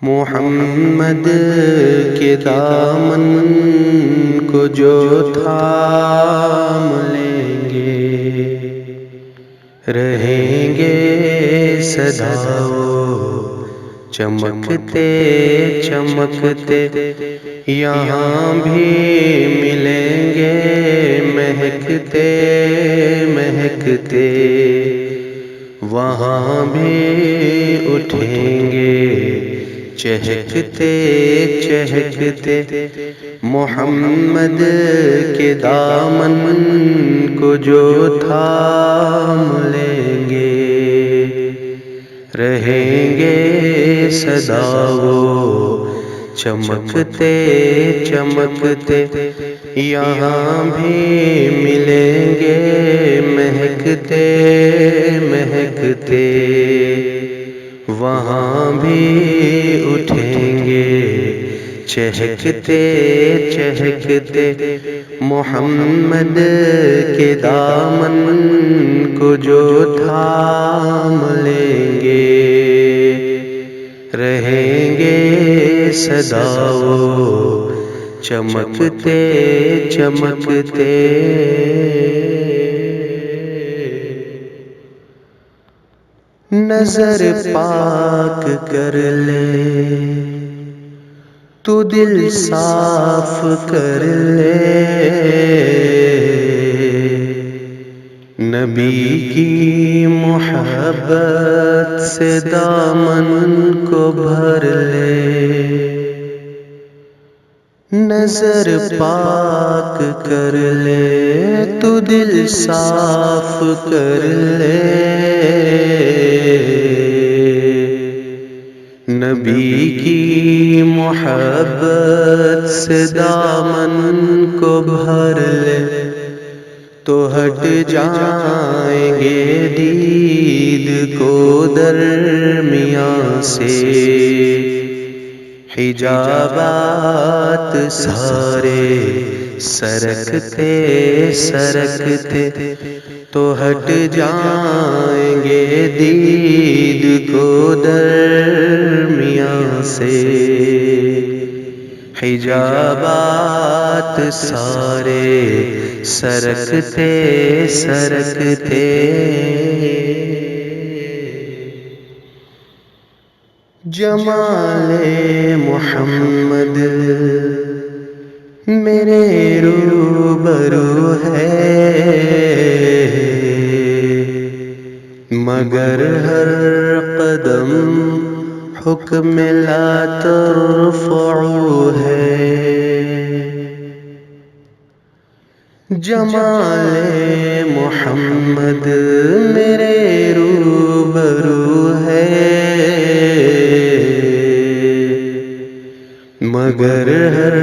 محمد کے دامن کو جو تھام لیں گے، رہیں گے سدا وہ چمکتے چمکتے، یہاں بھی ملیں گے مہکتے مہکتے، وہاں بھی اٹھیں گے چہکتے چہکتے۔ محمد کے دامن کو جو تھام لیں گے، رہیں گے سدا وہ چمکتے چمکتے، یہاں بھی ملیں گے مہکتے مہکتے، وہاں بھی اٹھیں گے چہکتے چہکتے۔ محمد کے دامن کو جو تھام لیں گے، رہیں گے سدا وہ چمکتے چمکتے۔ نظر پاک کر لے تو دل صاف کر لے، نبی کی محبت سے دامن کو بھر لے۔ نظر پاک کر لے تو دل صاف کر لے، نبی کی محبت سے دامن کو بھر لے، تو ہٹ جائیں گے دید کو درمیان سے، حجابات سارے سرکتے سرکتے، تو ہٹ جائیں گے دید کو درمیان سے، حجابات سارے سرکتے سرکتے۔ جمال محمد میرے روبرو ہے، مگر ہر قدم حکم لا ترفعو ہے۔ جمال محمد میرے روبرو ہے، مگر ہر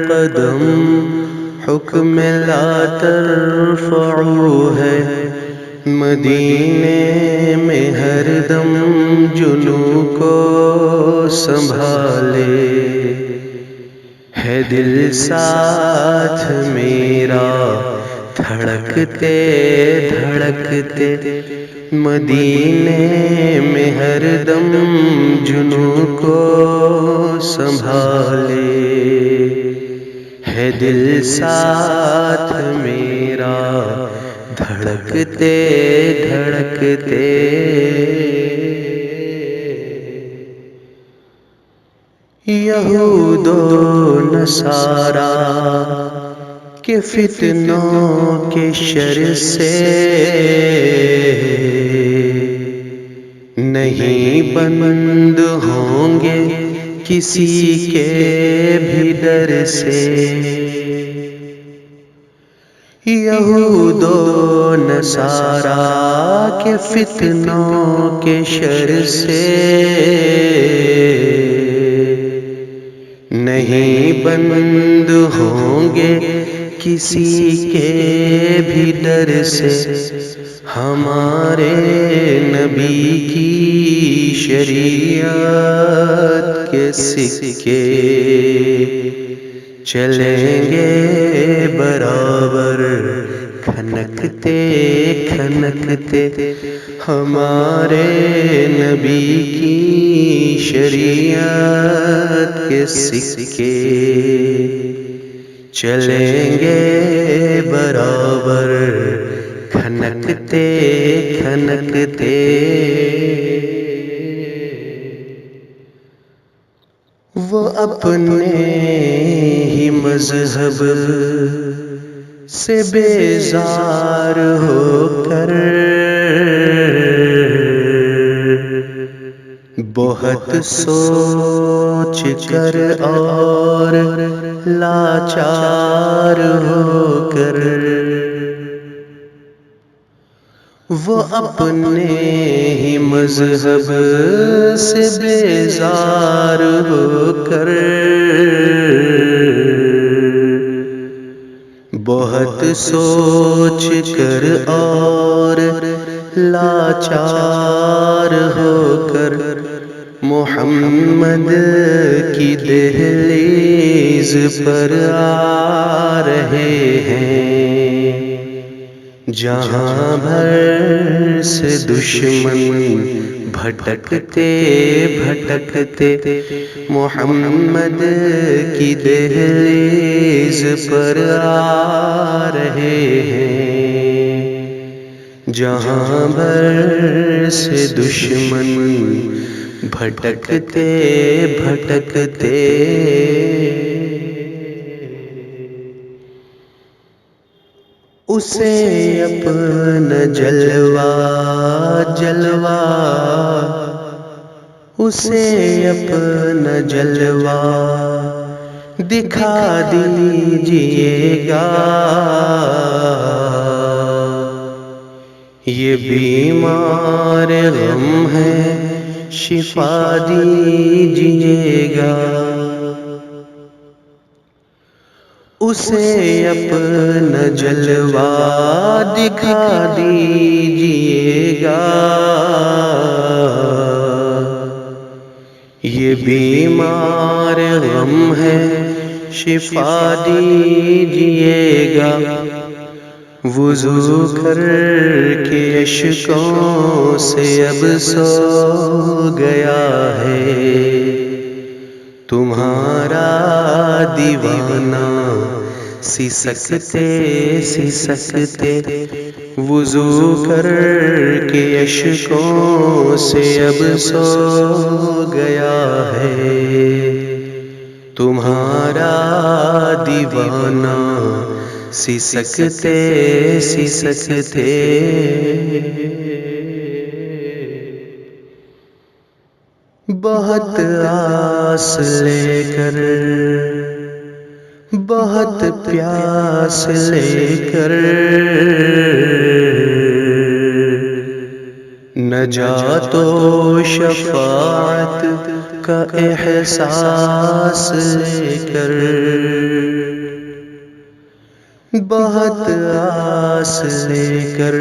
قدم حکم لا ترفعو ہے۔ مدینے میں ہر دم جنوں کو سنبھالے، ہے دل ساتھ میرا دھڑکتے دھڑکتے، مدینے میں ہر دم جنوں کو سنبھالے، ہے دل ساتھ میرا دھڑکتے دھڑکتے۔ یہود و نصارا کے فتنوں کے شر سے نہیں بند ہوں گے کسی کے بھی در سے، یہود و نصارا کے فتنوں کے شر سے نہیں بند ہوں گے کسی کے بھی در سے، ہمارے نبی کی شریعت کے سکے چلیں گے برابر کھنکتے کھنکتے ہمارے نبی کی شریعت کے سکے چلیں گے برابر کھنکتے کھنکتے. وہ اپنے ہی مذہب سے بیزار ہو کر بہت سوچ کر اور لاچار ہو کر وہ اپنے ہی مذہب سے بیزار ہو کر بہت سوچ کر اور لاچار ہو کر محمد کی دہلیز پر آ رہے ہیں. جہاں بھر سے دشمن بھٹکتے بھٹکتے محمد کی دہلیز پر آ رہے ہیں. جہاں بھر سے دشمن بھٹکتے بھٹکتے اسے اپنا جلوہ جلوہ اسے اپنا جلوہ دکھا دیجئے گا. یہ بیمار غم ہے شفا دیجئے گا. اسے اپنا جلوہ دکھا دیجئے گا. یہ بیمار غم ہے شفا دیجئے گا. وضو کر کے اشکوں سے اب سو گیا ہے تمہارا دیوانہ. سسکتے سسکتے وضو کر کے اشکوں سے اب سو گیا ہے تمہارا دیوانہ. سسکتے سسکتے بہت آس لے کر بہت پیاس لے کر نجات و شفاعت کا احساس لے کر بہت آس لے کر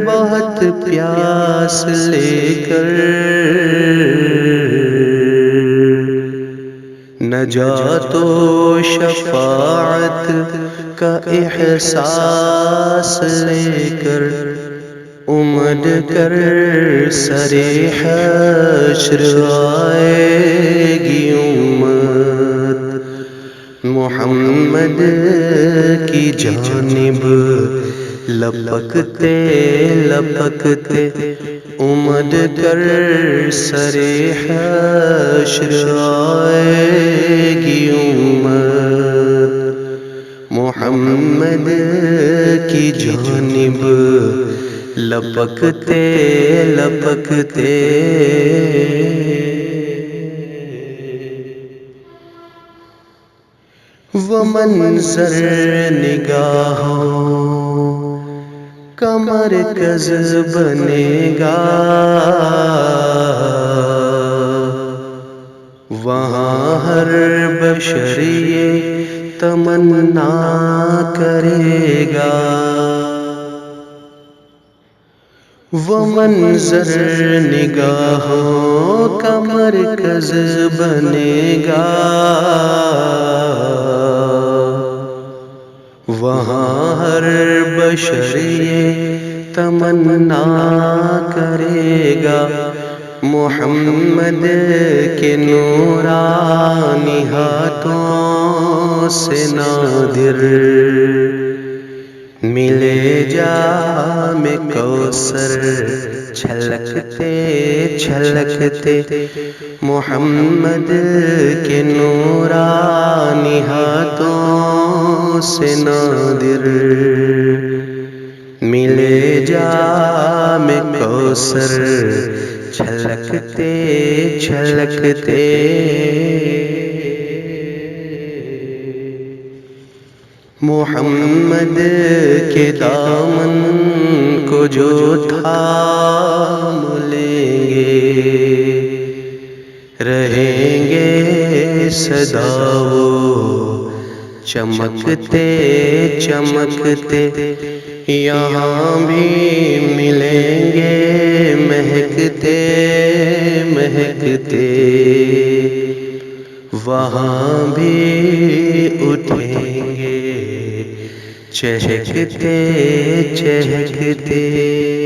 بہت پیاس لے کر نجات و شفاعت کا احساس لے کر امد کر سرِ حشر آئے گی امت محمد کی جانب لپکتے لپکتے. امد کر سرِ حشر آئے گی امت محمد کی جانب لپکتے لپکتے. وہ منظر نگاہوں کا مرکز بنے گا وہاں ہر بشر یہ تمنا کرے گا. وہ منظر نگاہوں کا مرکز بنے گا وہاں ہر بشر یہ تمنا کرے گا محمد کے نورانی ہاتھوں سے نادر ملے جام کوثر چھلکتے چھلکتے محمد کے نورانی ہاتھوں سے نادر ملے جام کوثر چھلکتے چھلکتے محمد کے دامن کو جو تھام لیں گے رہیں گے سدا وہ چمکتے چمکتے یہاں بھی ملیں گے مہکتے مہکتے وہاں بھی اٹھیں گے چہکتے چہکتے